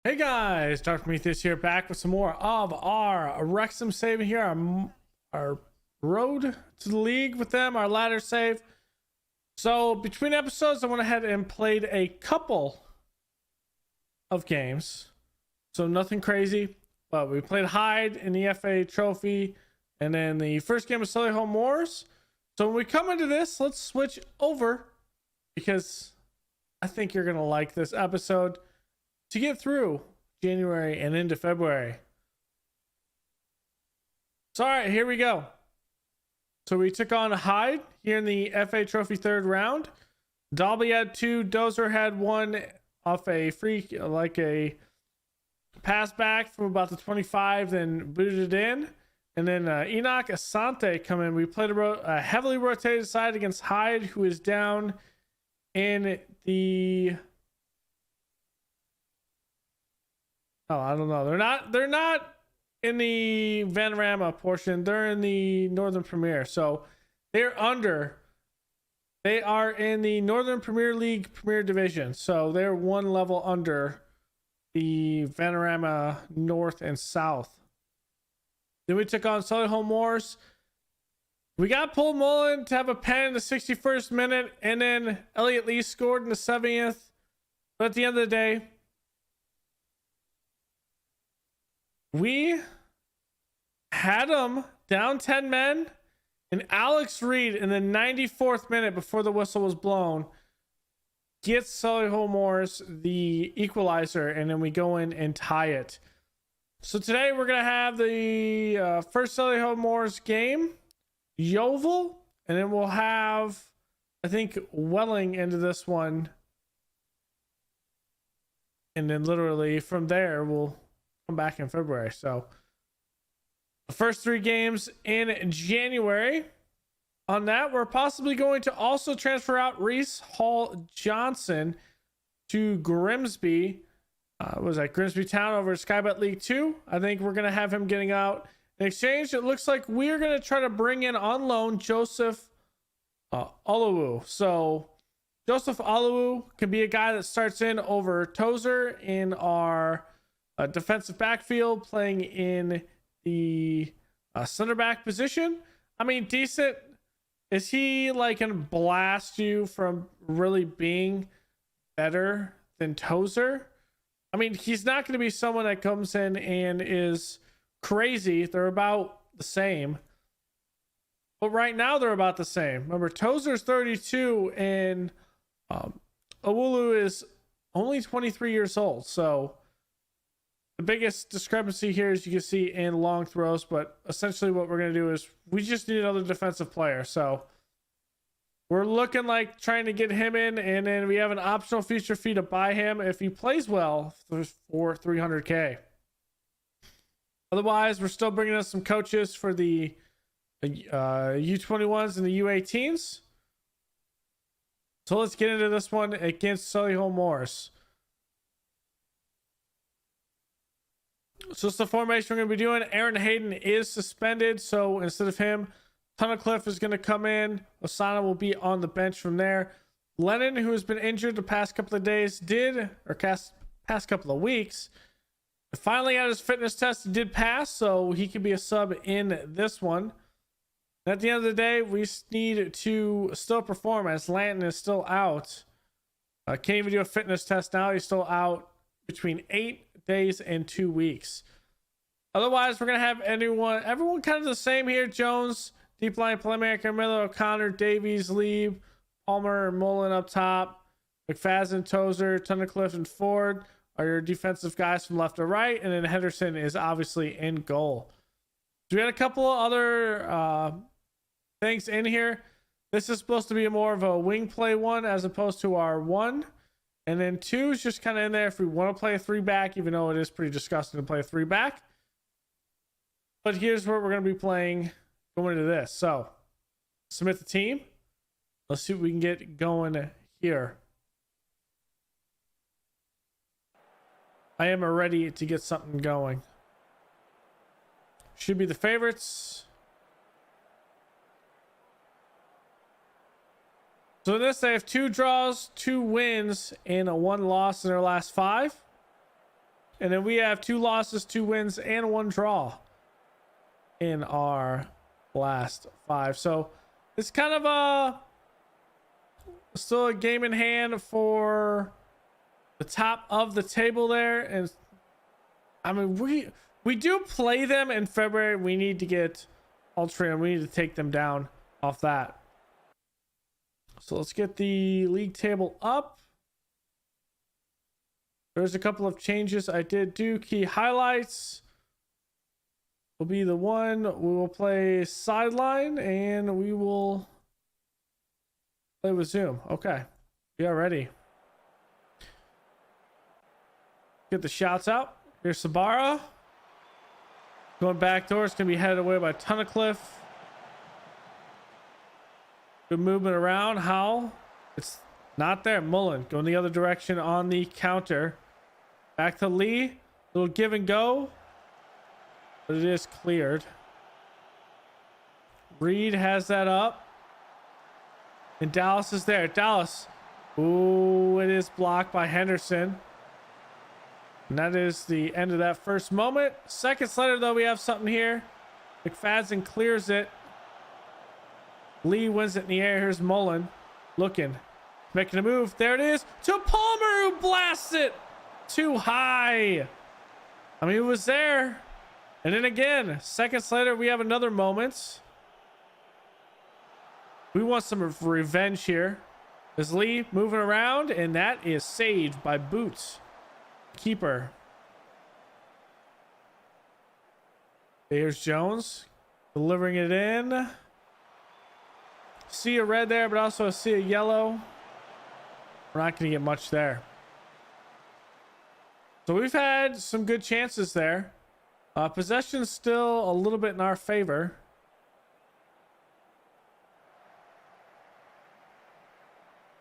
Hey guys, Dr. Prometheus here, back with some more of our Wrexham save here, our road to the league with them, our ladder save. So between episodes, I went ahead and played a couple of games. So nothing crazy, but we played Hyde in the FA Trophy, and then the first game was Solihull Moors. So when we come into this, let's switch over because I think you're going to like this episode to get through January and into February. So, all right, here we go. So we took on Hyde here in the FA Trophy third round. Dalby had 2, Dozer had 1 off a free, like a pass back from about the 25, then booted it in. And then Enoch Asante come in. We played a heavily rotated side against Hyde, who is down in the... Oh, I don't know. They're not in the Vanarama portion. They're in the Northern Premier. So they are in the Northern Premier League Premier Division. So they're one level under the Vanarama North and South. Then we took on Solihull Moors. We got Paul Mullen to have a pen in the 61st minute, and then Elliot Lee scored in the 70th. But at the end of the day, we had them down 10 men, and Alex Reed in the 94th minute before the whistle was blown gets Solihull Moors the equalizer, and then we go in and tie it. So today we're going to have the first Solihull Moors game, Yeovil, and then we'll have, I think, Welling into this one. And then literally from there, we'll back in February. So the first 3 games in January. On that, we're possibly going to also transfer out Reese Hall Johnson to Grimsby. Was that Grimsby Town over at Skybet League 2? I think we're going to have him getting out. In exchange, it looks like we're going to try to bring in on loan Joseph Oluwu. So Joseph Oluwu can be a guy that starts in over Tozer in our defensive backfield, playing in the center back position. I mean, decent. Is he like gonna blast you from really being better than Tozer? I mean, he's not going to be someone that comes in and is crazy. They're about the same. But right now they're about the same. Remember, Tozer's 32 and Owulu is only 23 years old. So the biggest discrepancy here, as you can see, in long throws, but essentially what we're going to do is we just need another defensive player. So we're looking like trying to get him in, and then we have an optional future fee to buy him if he plays well for 300K. Otherwise, we're still bringing in some coaches for the U21s and the U18s. So let's get into this one against Solihull Moors. So it's the formation we're going to be doing. Aaron Hayden is suspended, so instead of him, Tunnicliffe is going to come in. Osana will be on the bench from there. Lennon, who has been injured the past couple of days, past couple of weeks, finally got his fitness test. He did pass, so he can be a sub in this one. And at the end of the day, we need to still perform as Lanton is still out. Can't even do a fitness test now. He's still out between 8 days and 2 weeks. Otherwise, we're gonna have everyone kind of the same here. Jones, deep line playmaker, Miller, O'Connor, Davies, Lieb, Palmer, Mullen up top, McFadden, Tozer, Tunnicliffe, and Ford are your defensive guys from left to right, and then Henderson is obviously in goal. So we had a couple of other things in here. This is supposed to be more of a wing play one as opposed to our 1. And then 2 is just kind of in there if we want to play a 3-back, even though it is pretty disgusting to play a 3-back. But here's what we're going to be playing going into this. So, submit the team. Let's see what we can get going here. I am ready to get something going. Should be the favorites. So in this, they have 2 draws, 2 wins, and a 1 loss in their last 5. And then we have 2 losses, 2 wins, and 1 draw in our last 5. So it's kind of still a game in hand for the top of the table there. And I mean, we do play them in February. We need to get Ultra, and we need to take them down off that. So let's get the league table up. There's a couple of changes I did do. Key highlights will be the one we will play sideline, and we will play with Zoom. Okay, we are ready. Get the shouts out. Here's Sabara. Going back door. It's going to be headed away by Tunnicliffe. Good movement around. Howell. It's not there. Mullen going the other direction on the counter. Back to Lee. Little give and go. But it is cleared. Reed has that up. And Dallas is there. Dallas. Ooh, it is blocked by Henderson. And that is the end of that first moment. Seconds later, though, we have something here. McFadden clears it. Lee wins it in the air. Here's Mullen looking. Making a move. There it is. To Palmer, who blasts it too high. I mean, it was there. And then again, seconds later, we have another moment. We want some revenge here. There's Lee moving around, and that is saved by Boots. Keeper. Here's Jones delivering it in. See a red there, but also see a yellow. We're not going to get much there. So we've had some good chances there. Possession's still a little bit in our favor.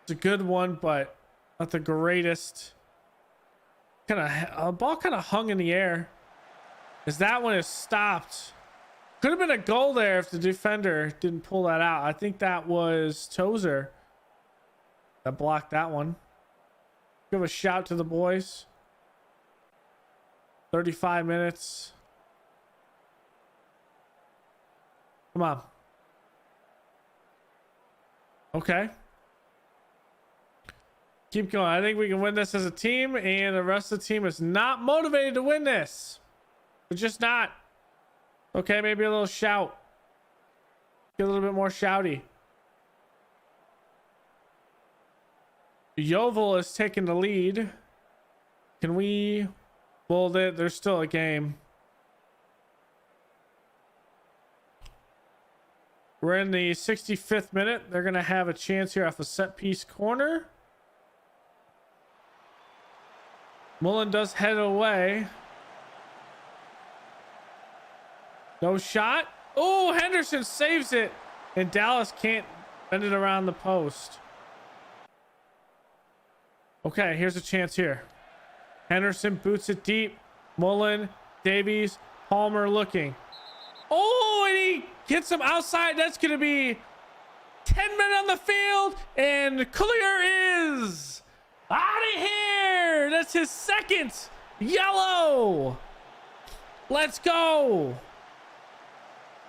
It's a good one, but not the greatest. Ball kind of hung in the air as that one is stopped. Could have been a goal there if the defender didn't pull that out. I think that was Tozer that blocked that one. Give a shout to the boys. 35 minutes. Come on. Okay. Keep going. I think we can win this as a team, and the rest of the team is not motivated to win this. We're just not. Okay, maybe a little shout. Get a little bit more shouty. Yeovil is taking the lead. Can we hold it? There's still a game. We're in the 65th minute. They're going to have a chance here off a set piece corner. Mullen does head away. No shot. Oh, Henderson saves it. And Dallas can't bend it around the post. Okay, here's a chance here. Henderson boots it deep. Mullen, Davies, Palmer looking. Oh, and he gets him outside. That's going to be 10 men on the field. And clear is out of here. That's his second yellow. Let's go.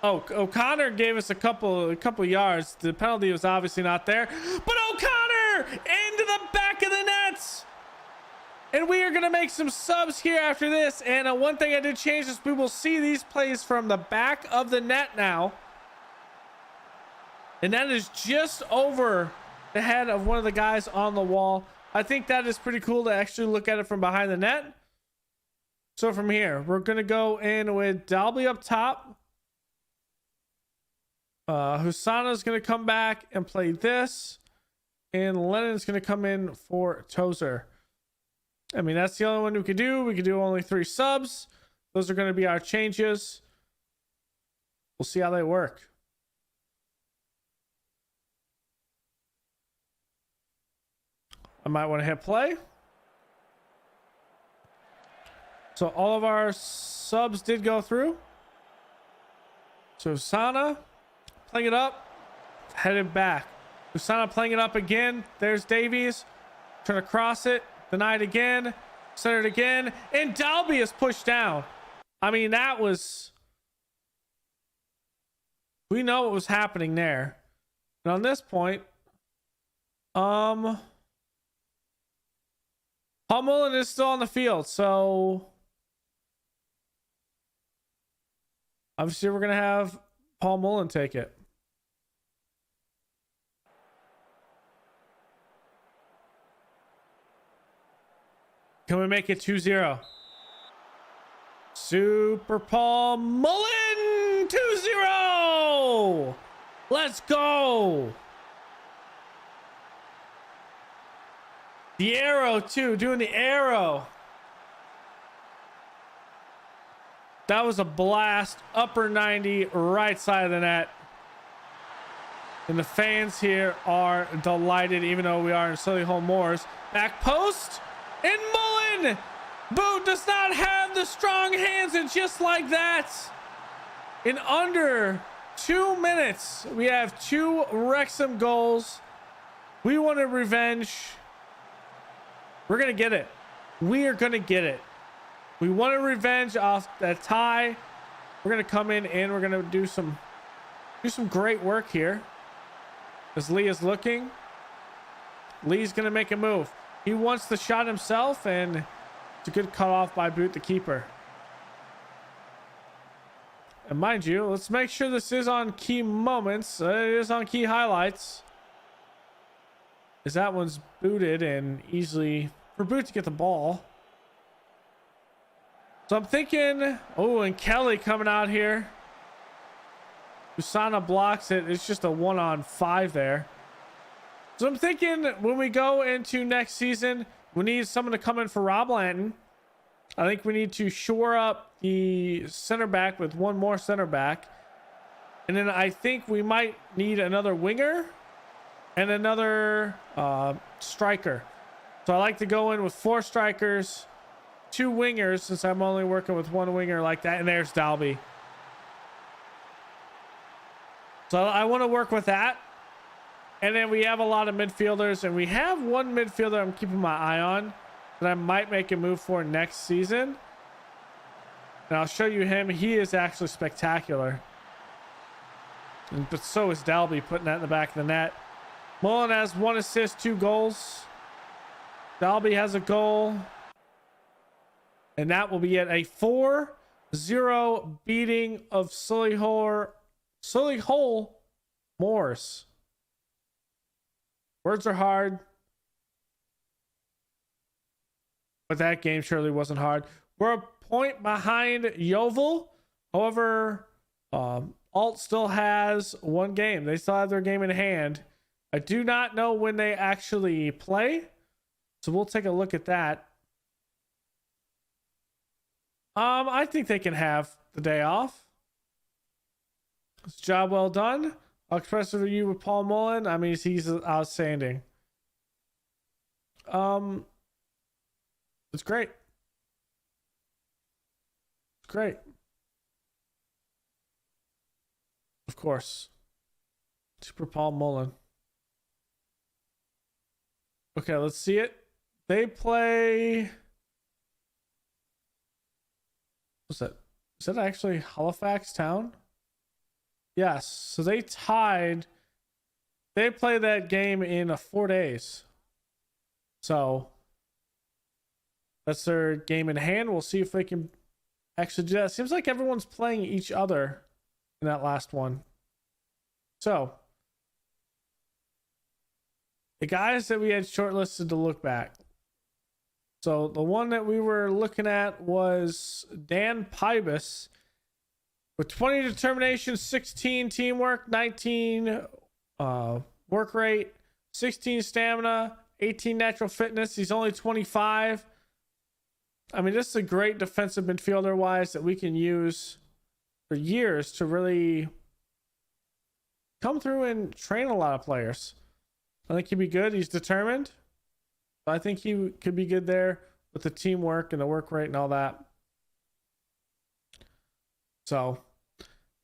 Oh, O'Connor gave us a couple yards. The penalty was obviously not there, but O'Connor into the back of the nets. And we are going to make some subs here after this. And one thing I did change is we will see these plays from the back of the net now. And that is just over the head of one of the guys on the wall. I think that is pretty cool to actually look at it from behind the net. So from here, we're going to go in with Dalby up top. Hosanna is going to come back and play this. And Lennon's going to come in for Tozer. I mean, that's the only one we could do. We could do only 3 subs. Those are going to be our changes. We'll see how they work. I might want to hit play. So all of our subs did go through. So Sana playing it up, headed back. Usana playing it up again. There's Davies trying to cross it, denied again. Centered again, and Dalby is pushed down. I mean, that was... We know what was happening there. And on this point, Paul Mullen is still on the field, so obviously we're gonna have Paul Mullen take it. Can we make it 2-0? Super Paul Mullen 2-0. Let's go. The arrow too, doing the arrow. That was a blast. Upper 90, right side of the net. And the fans here are delighted, even though we are in Solihull Moors. Back post, and Mullen! Boot does not have the strong hands, and just like that, in under 2 minutes, we have 2 Wrexham goals. We wanted revenge. We're gonna get it. We are gonna get it. We wanted revenge off that tie. We're gonna come in and we're gonna do some great work here. As Lee is looking, Lee's gonna make a move. He wants the shot himself, and it's a good cut off by Boot, the keeper. And mind you, let's make sure this is on key moments. It is on key highlights. As that one's booted and easily for Boot to get the ball. So I'm thinking, oh, and Kelly coming out here. Usana blocks it. It's just a 1-on-5 there. So I'm thinking when we go into next season, we need someone to come in for Rob Lanton. I think we need to shore up the center back with one more center back. And then I think we might need another winger and another striker. So I like to go in with 4 strikers, 2 wingers, since I'm only working with 1 winger like that. And there's Dalby. So I want to work with that. And then we have a lot of midfielders, and we have 1 midfielder I'm keeping my eye on that I might make a move for next season. And I'll show you him. He is actually spectacular. But so is Dalby, putting that in the back of the net. Mullen has 1 assist, 2 goals. Dalby has a goal. And that will be at a 4-0 beating of Solihull Moors. Words are hard, but that game surely wasn't hard. We're a point behind Yeovil. However, Alt still has 1 game. They still have their game in hand. I do not know when they actually play, so we'll take a look at that. I think they can have the day off. It's a job well done. I'll express it to you with Paul Mullen. I mean, he's outstanding. It's great. It's great. Of course. Super Paul Mullen. Okay, let's see it. They play... What's that? Is that actually Halifax Town? Yes, so they tied. They play that game in 4 days. So that's their game in hand. We'll see if they can actually do that. Seems like everyone's playing each other in that last one. So the guys that we had shortlisted to look back. So the one that we were looking at was Dan Pybus. With 20 determination, 16 teamwork, 19 work rate, 16 stamina, 18 natural fitness. He's only 25. I mean, this is a great defensive midfielder wise that we can use for years to really come through and train a lot of players. I think he'd be good. He's determined. I think he could be good there with the teamwork and the work rate and all that. So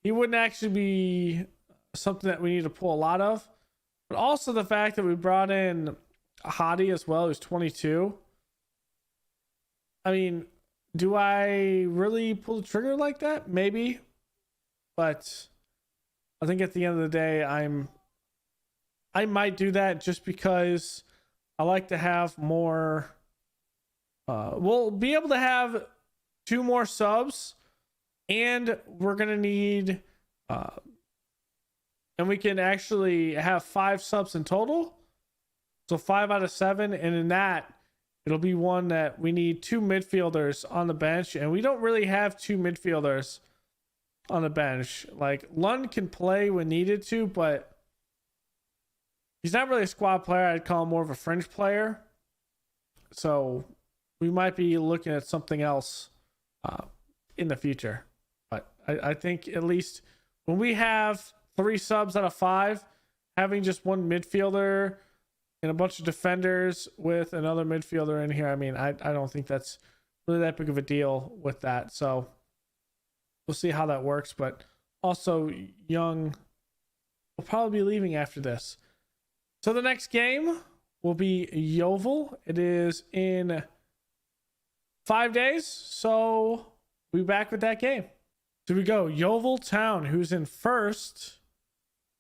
he wouldn't actually be something that we need to pull a lot of, but also the fact that we brought in a hottie as well, who's 22. I mean, do I really pull the trigger like that? Maybe. But I think at the end of the day, I might do that just because I like to have more. We'll be able to have 2 more subs, and we're gonna need, and we can actually have 5 subs in total. So 5 out of 7, and in that, it'll be one that we need 2 midfielders on the bench, and we don't really have 2 midfielders on the bench. Like, Lund can play when needed to, but he's not really a squad player. I'd call him more of a fringe player. So we might be looking at something else in the future. But I think at least when we have 3 subs out of 5, having just 1 midfielder and a bunch of defenders with another midfielder in here, I mean, I don't think that's really that big of a deal with that. So we'll see how that works. But also, Young will probably be leaving after this. So the next game will be Yeovil. It is in 5 days. So we'll be back with that game. So we go Yeovil Town, who's in first.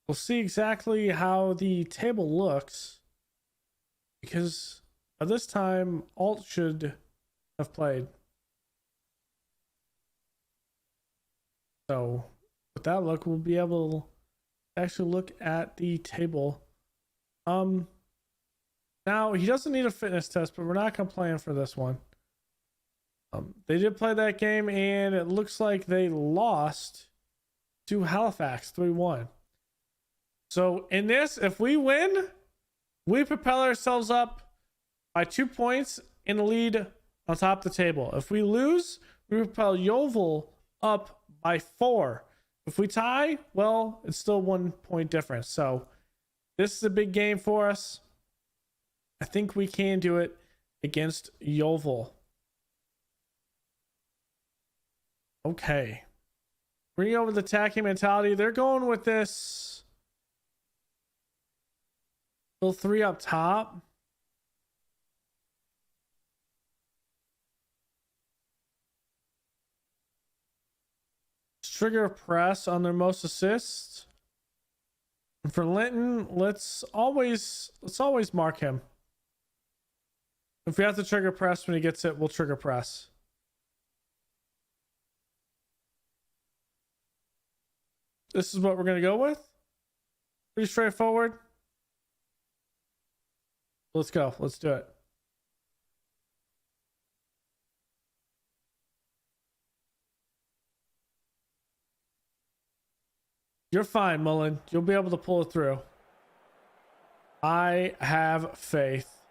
We'll see exactly how the table looks, because by this time Alt should have played. So with that look, we'll be able to actually look at the table. Now he doesn't need a fitness test, but we're not gonna play him for this one. They did play that game, and it looks like they lost to Halifax 3-1. So in this, if we win, we propel ourselves up by 2 points in the lead on top of the table. If we lose, we propel Yeovil up by 4. If we tie, well, it's still 1 point difference. So this is a big game for us. I think we can do it against Yeovil. Okay. Bring over the attacking mentality. They're going with this little 3 up top. Trigger press on their most assists. And for Linton, let's always mark him. If we have to trigger press when he gets it, we'll trigger press. This is what we're going to go with. Pretty straightforward. Let's go. Let's do it. You're fine, Mullen. You'll be able to pull it through. I have faith.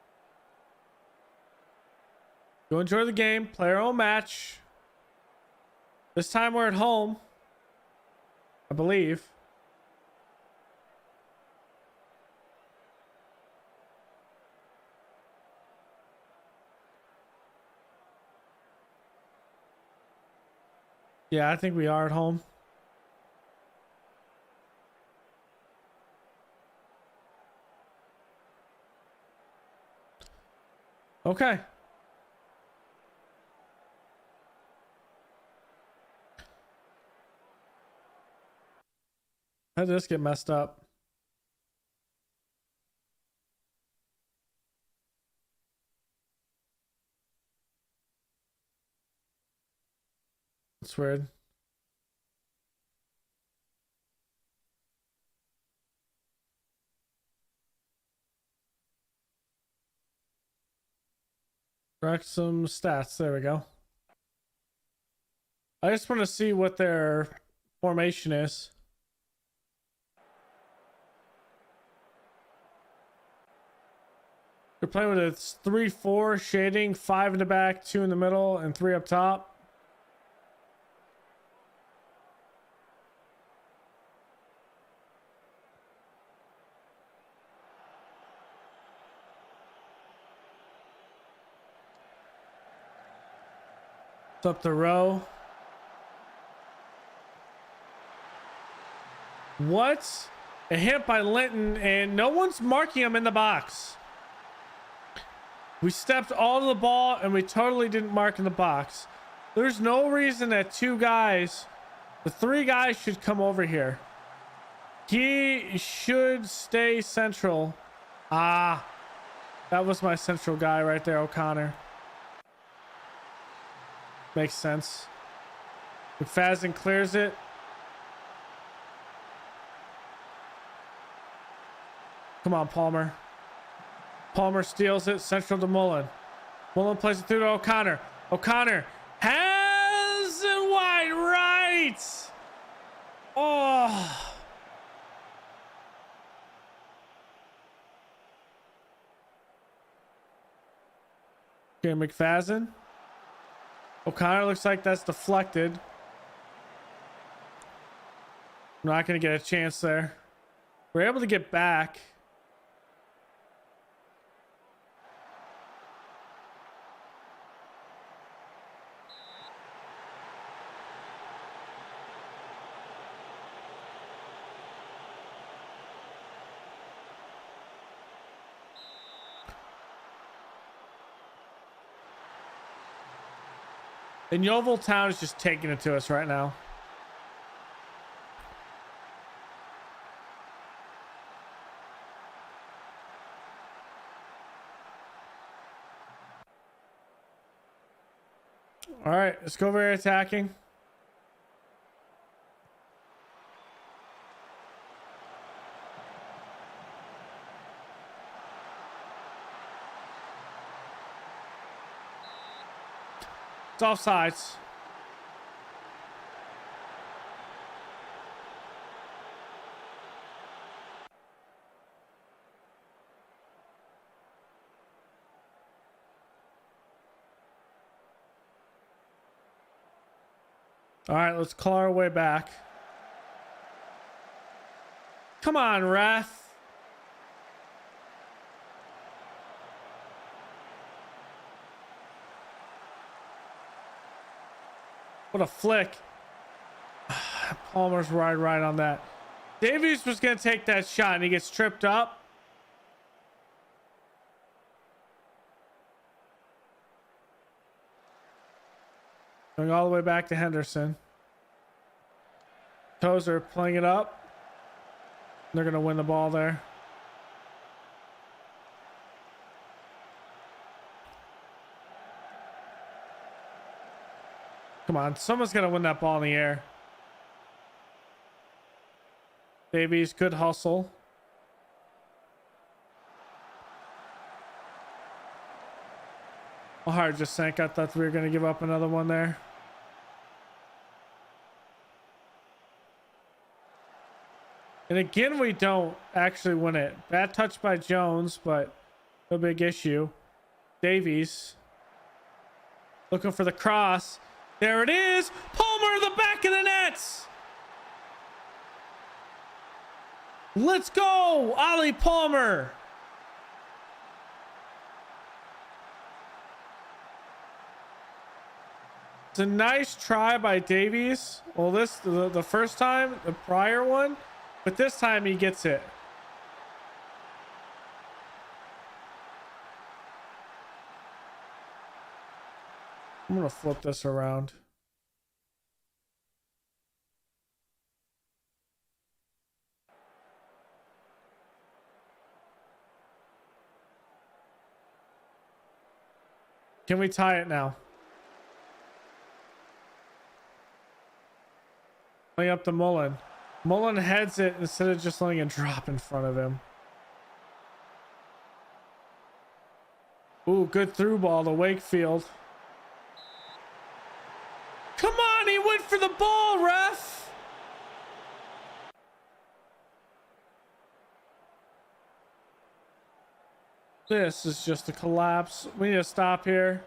Go enjoy the game. Play our own match. This time we're at home, I believe. Yeah, I think we are at home. Okay. How did this get messed up? That's weird. Wrexham stats. There we go. I just want to see what their formation is. They're playing with a 3-4 shading, 5 in the back, 2 in the middle, and 3 up top. It's up the row. What? A hit by Linton, and no one's marking him in the box. We stepped all to the ball and we totally didn't mark in the box. There's no reason that the 3 guys should come over here. He should stay central. Ah, that was my central guy right there, O'Connor. Makes sense. McFadden clears it. Come on, Palmer. Palmer steals it. Central to Mullen. Mullen plays it through to O'Connor. O'Connor has it wide right. Oh. Okay, McFadden. O'Connor looks like that's deflected. I'm not going to get a chance there. We're able to get back. And Yeovil Town is just taking it to us right now. All right, let's go over here attacking. It's offsides. All right, let's claw our way back. Come on, ref. What a flick. Palmer's right on that. Davies was going to take that shot and he gets tripped up. Going all the way back to Henderson. Tozer playing it up. They're going to win the ball there. Come on, someone's going to win that ball in the air. Davies, good hustle. My heart just sank. I thought we were going to give up another one there. And again, we don't actually win it. Bad touch by Jones, but no big issue. Davies looking for the cross. There it is. Palmer, the back of the nets. Let's go, Ollie Palmer. It's a nice try by Davies. Well, the first time, the prior one, but this time he gets it. I'm gonna flip this around. Can we tie it now? Playing up to Mullen. Mullen heads it instead of just letting it drop in front of him. Ooh, good through ball to Wakefield. Come on, he went for the ball, ref. This is just a collapse. We need to stop here.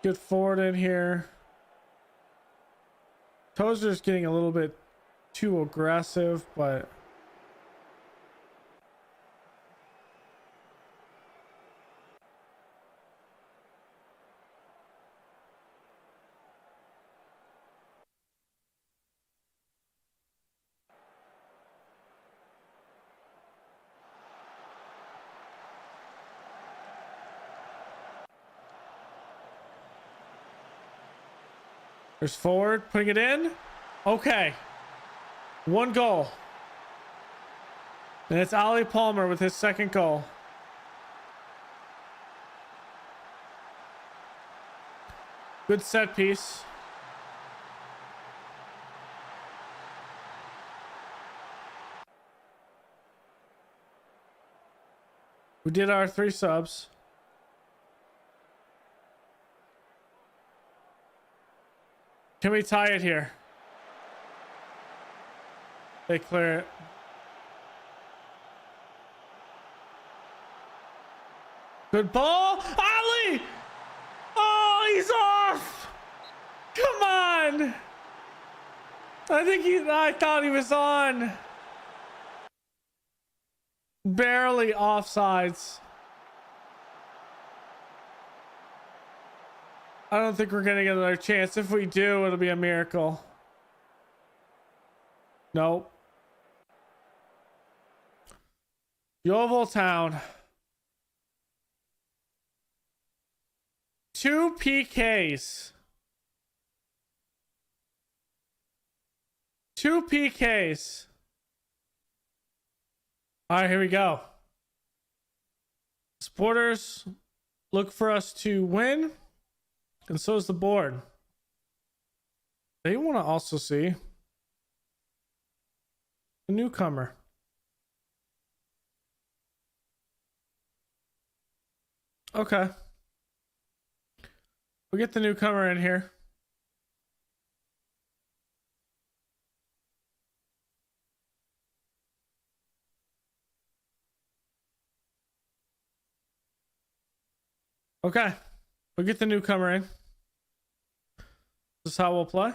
Get forward in here. Tozer's getting a little bit too aggressive, but there's forward, putting it in. Okay. 1 goal. And it's Ollie Palmer with his second goal. Good set piece. We did our 3 subs. Can we tie it here? They clear it. Good ball. Ali! Oh, he's off! Come on! I thought he was on. Barely offsides. I don't think we're gonna get another chance. If we do, it'll be a miracle. Nope. Yeovil Town. 2 PKs. 2 PKs. All right, here we go. Supporters look for us to win, and so is the board. They want to also see a newcomer. Okay. We'll get the newcomer in here. Okay. We'll get the newcomer in. This is how we'll play.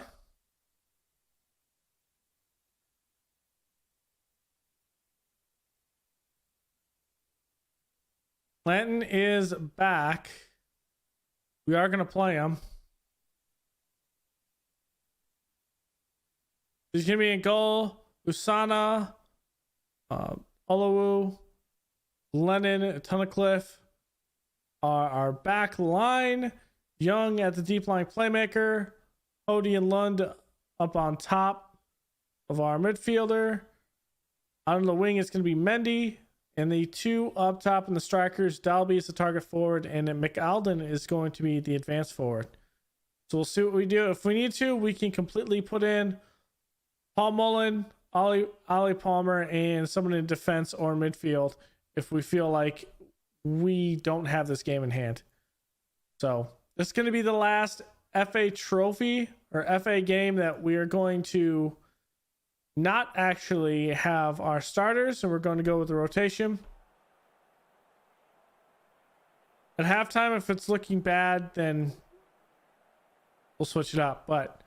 Lanton is back. We are going to play him. He's going to be in goal. Usana, Olawu, Lennon, Tunnicliffe. Our back line. Young at the deep line playmaker. Odie and Lund up on top of our midfielder. Out on the wing, it's going to be Mendy. And the 2 up top in the strikers, Dalby is the target forward, and McAlden is going to be the advanced forward. So we'll see what we do. If we need to, we can completely put in Paul Mullen, Ollie Palmer, and someone in defense or midfield if we feel like we don't have this game in hand. So this is going to be the last FA trophy or FA game that we are going to not actually have our starters, so we're going to go with the rotation. At halftime, if it's looking bad, then we'll switch it up. But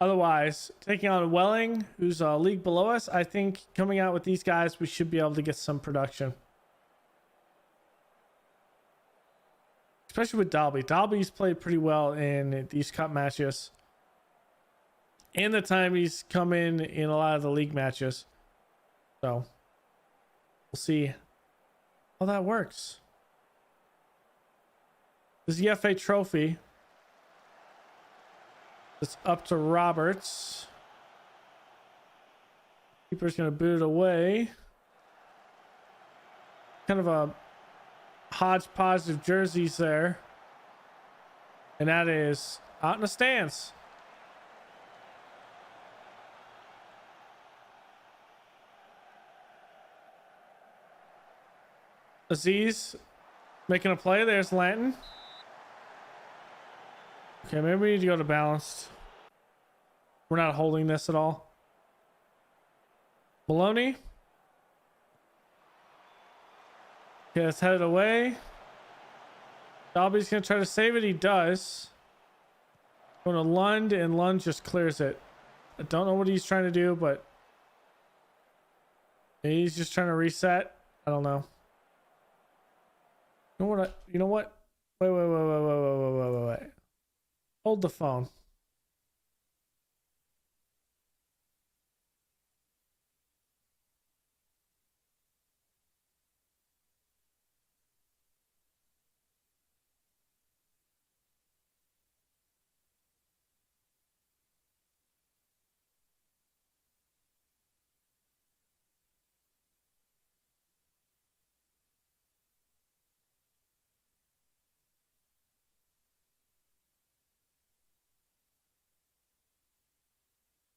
otherwise, taking on Welling, who's a league below us, I think coming out with these guys, we should be able to get some production. Especially with Dalby. Dalby's played pretty well in these cup matches. And the time he's come in a lot of the league matches. So we'll see how that works. This is the FA trophy. It's up to Roberts. Keeper's going to boot it away. Kind of a hodgepodge of jerseys there. And that is out in the stands. Aziz making a play. There's Lanton. Okay, maybe we need to go to balanced. We're not holding this at all. Maloney. Okay, let's head it away. Dalby's going to try to save it. He does. Going to Lund, and Lund just clears it. I don't know what he's trying to do, but maybe he's just trying to reset. I don't know. You know what? You know what? Wait. Hold the phone.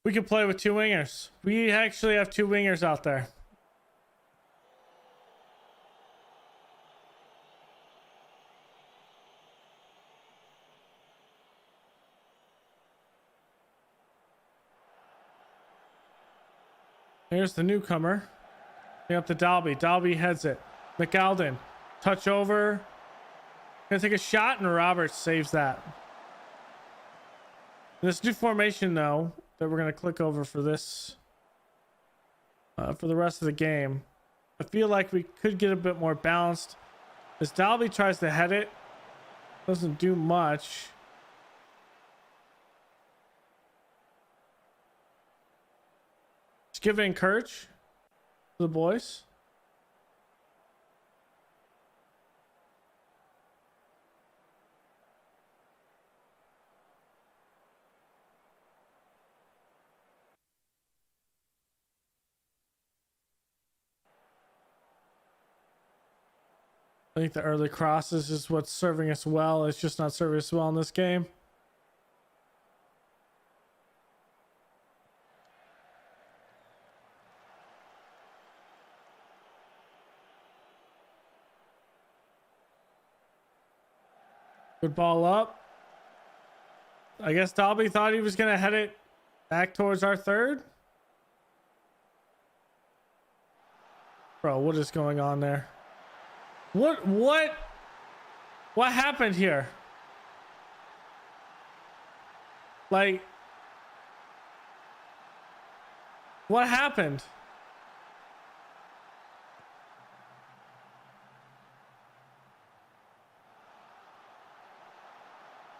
We can play with two wingers. We actually have two wingers out there. Here's the newcomer. Up to Dalby. Dalby heads it. McAlden. Touch over. Gonna take a shot, and Roberts saves that. This new formation, though, that we're gonna click over for this for the rest of the game, I feel like we could get a bit more balanced. As Dalby tries to head it, doesn't do much. Just give it encourage to the boys. I think the early crosses is what's serving us well. It's just not serving us well in this game. Good ball up. I guess Dalby thought he was going to head it back towards our third. Bro, what is going on there? What happened here? Like, what happened?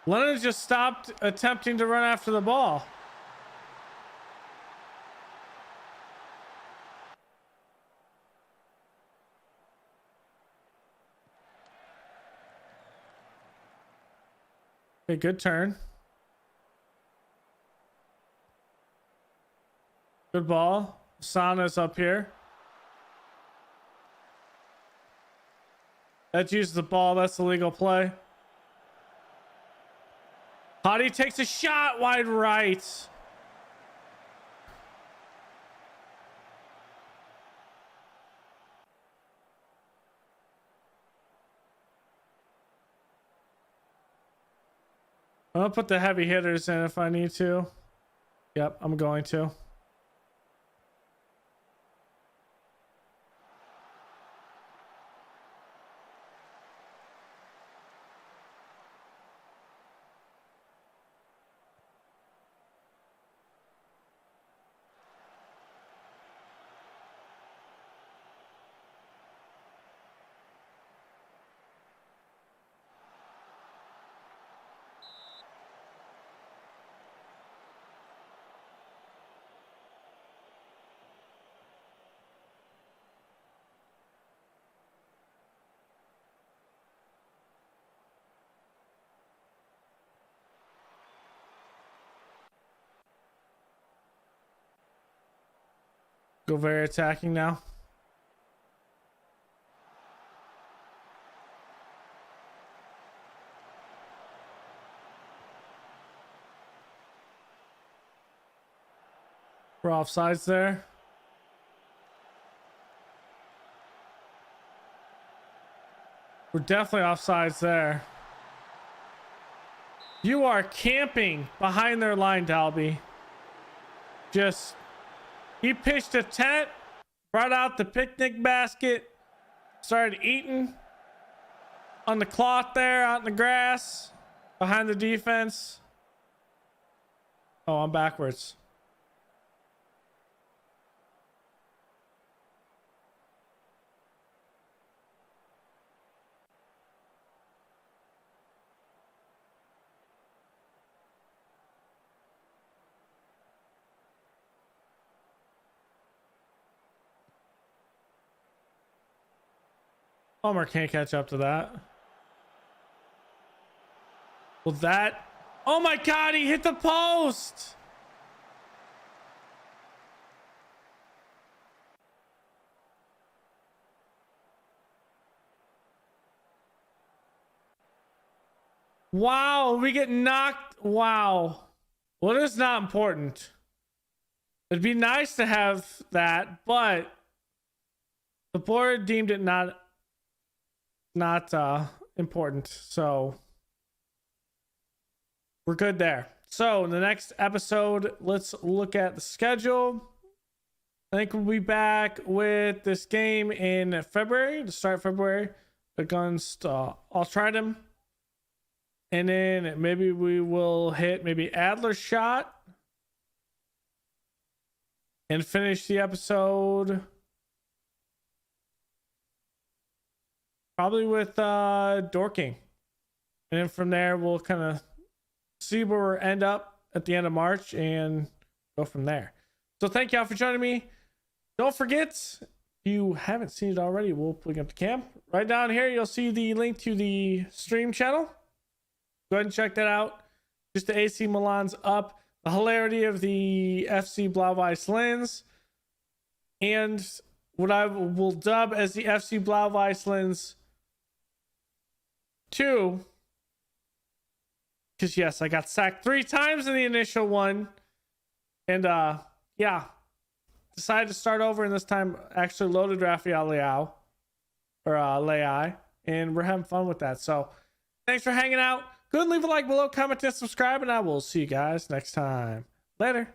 Leonard just stopped attempting to run after the ball. Okay, good turn. Good ball. Sana's up here. That uses the ball. That's a legal play. Hottie takes a shot wide right. I'll put the heavy hitters in if I need to. Yep, I'm going to. Go very attacking now. We're offsides there. We're definitely offsides there. You are camping behind their line, Dalby. Just... He pitched a tent, brought out the picnic basket, started eating on the cloth there out in the grass behind the defense. Oh, I'm backwards. Palmer can't catch up to that. Well, that... Oh my God, he hit the post! Wow, we get knocked. Wow. Well, it is not important. It'd be nice to have that, but the board deemed it not important. So we're good there. So in the next episode, let's look at the schedule. I think we'll be back with this game in February, to start February, against Altrincham. And then maybe we will hit maybe Adler's shot and finish the episode probably with Dorking. And then from there, we'll kind of see where we end up at the end of March and go from there. So thank y'all for joining me. Don't forget, if you haven't seen it already, we'll put up the cam. Right down here, you'll see the link to the stream channel. Go ahead and check that out. Just the AC Milan's up. The hilarity of the FC Blau-Weiß Linz. And what I will dub as the FC Blau-Weiß Linz 2. Because yes, I got sacked 3 times in the initial one. And yeah. Decided to start over, and this time actually loaded Rafael Leao. Or Leai. And we're having fun with that. So thanks for hanging out. Go ahead and leave a like below, comment, and subscribe, and I will see you guys next time. Later.